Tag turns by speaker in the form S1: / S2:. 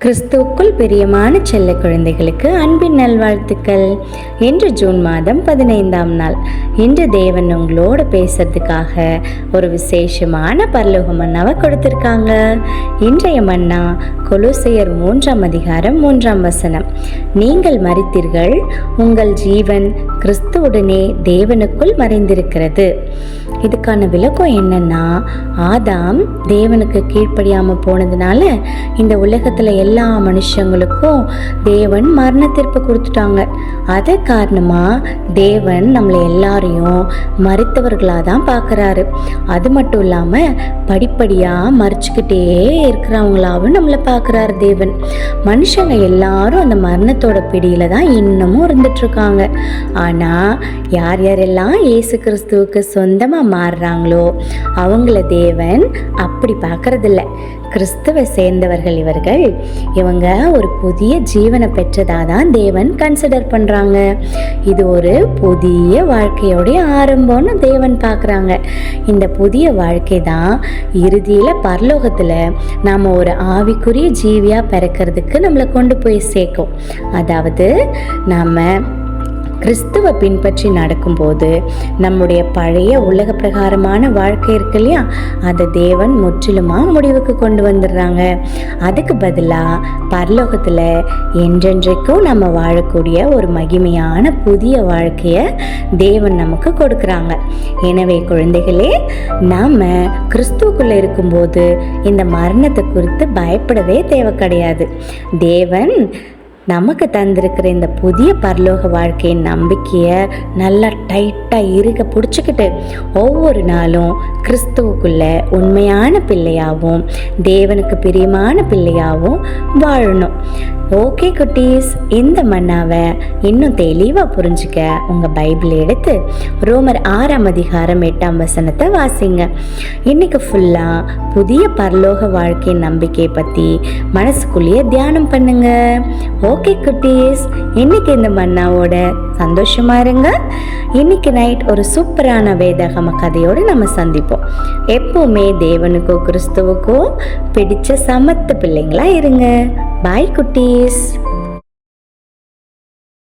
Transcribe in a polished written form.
S1: கிறிஸ்துவுக்குள் பிரியமான செல்ல குழந்தைகளுக்கு அன்பின் நல்வாழ்த்துக்கள். இன்று ஜூன் மாதம் 15ஆம் நாள். இன்று தேவன் உங்களோட பேசுறதுக்காக ஒரு விசேஷமான பரலோக மன்னாவை கொடுத்திருக்காங்க. இன்றைய மன்னா கொலோசையர் 3ஆம் அதிகாரம் 3ஆம் வசனம். நீங்கள் மரித்தீர்கள், உங்கள் ஜீவன் கிறிஸ்துவுடனே தேவனுக்குள் மறைந்திருக்கிறது. இதுக்கான விளக்கம் என்னன்னா, ஆதாம் தேவனுக்கு கீழ்ப்படியாம போனதுனால இந்த உலகத்துல எல்லா மனுஷங்களுக்கும் தேவன் மரண தீர்ப்பு கொடுத்துட்டாங்க. அது காரணமா தேவன் நம்மளை எல்லாரையும் மரித்தவர்களாக தான் பார்க்குறாரு. அது மட்டும் இல்லாமல் படிப்படியாக மறிச்சுக்கிட்டே இருக்கிறவங்களாவும் நம்மளை பார்க்குறாரு தேவன். மனுஷங்க எல்லாரும் அந்த மரணத்தோட பிடியில தான் இன்னமும் இருந்துட்டுருக்காங்க. ஆனால் யார் யாரெல்லாம் இயேசு கிறிஸ்துவுக்கு சொந்தமாக மாறுறாங்களோ அவங்கள தேவன் அப்படி பார்க்கறதில்ல. கிறிஸ்துவை சேர்ந்தவர்கள் இவங்க ஒரு புதிய ஜீவனை பெற்றதாக தான் தேவன் கன்சிடர் பண்ணுறாங்க. இது ஒரு புதிய வாழ்க்கையோடைய ஆரம்பம்னு தேவன் பார்க்குறாங்க. இந்த புதிய வாழ்க்கை தான் இறுதியில் பரலோகத்தில் நாம் ஒரு ஆவிக்குரிய ஜீவியாக பிறக்கிறதுக்கு நம்மளை கொண்டு போய் சேர்க்கும். அதாவது நாம் கிறிஸ்துவை பின்பற்றி நடக்கும்போது நம்முடைய பழைய உலக பிரகாரமான வாழ்க்கை இருக்கு இல்லையா, அதை தேவன் முற்றிலுமாக முடிவுக்கு கொண்டு வந்துடுறாங்க. அதுக்கு பதிலாக பரலோகத்தில் என்றென்றைக்கும் நம்ம வாழக்கூடிய ஒரு மகிமையான புதிய வாழ்க்கையை தேவன் நமக்கு கொடுக்குறாங்க. எனவே குழந்தைகளே, நாம் கிறிஸ்துவுக்குள்ளே இருக்கும்போது இந்த மரணத்தை குறித்து பயப்படவே தேவை கிடையாது. தேவன் நமக்கு தந்திருக்கிற இந்த புதிய பரலோக வாழ்க்கையின் நம்பிக்கையை நல்லா டைட்டாக இருக்க பிடிச்சிக்கிட்டு ஒவ்வொரு நாளும் கிறிஸ்துவுக்குள்ள உண்மையான பிள்ளையாகவும் தேவனுக்கு பிரியமான பிள்ளையாகவும் வாழணும். ஓகே குட்டீஸ், இந்த மன்னாவை இன்னும் தெளிவாக புரிஞ்சுக்க உங்கள் பைபிள் எடுத்து ரோமர் 6ஆம் அதிகாரம் 8ஆம் வசனத்தை வாசிங்க. இன்னைக்கு ஃபுல்லாக புதிய பரலோக வாழ்க்கையின் நம்பிக்கையை பற்றி மனசுக்குள்ளேயே தியானம் பண்ணுங்க. ஓகே குட்டீஸ், இன்னைக்கு இந்த மன்னாவோட சந்தோஷமா இருங்க. இன்னைக்கு நைட் ஒரு சூப்பரான வேதாகம கதையோடு நம்ம சந்திப்போம். எப்பவுமே தேவனுக்கோ கிறிஸ்துவுக்கோ பிடிச்ச சமத்து பிள்ளைங்களா இருங்க. பாய் குட்டீஸ்.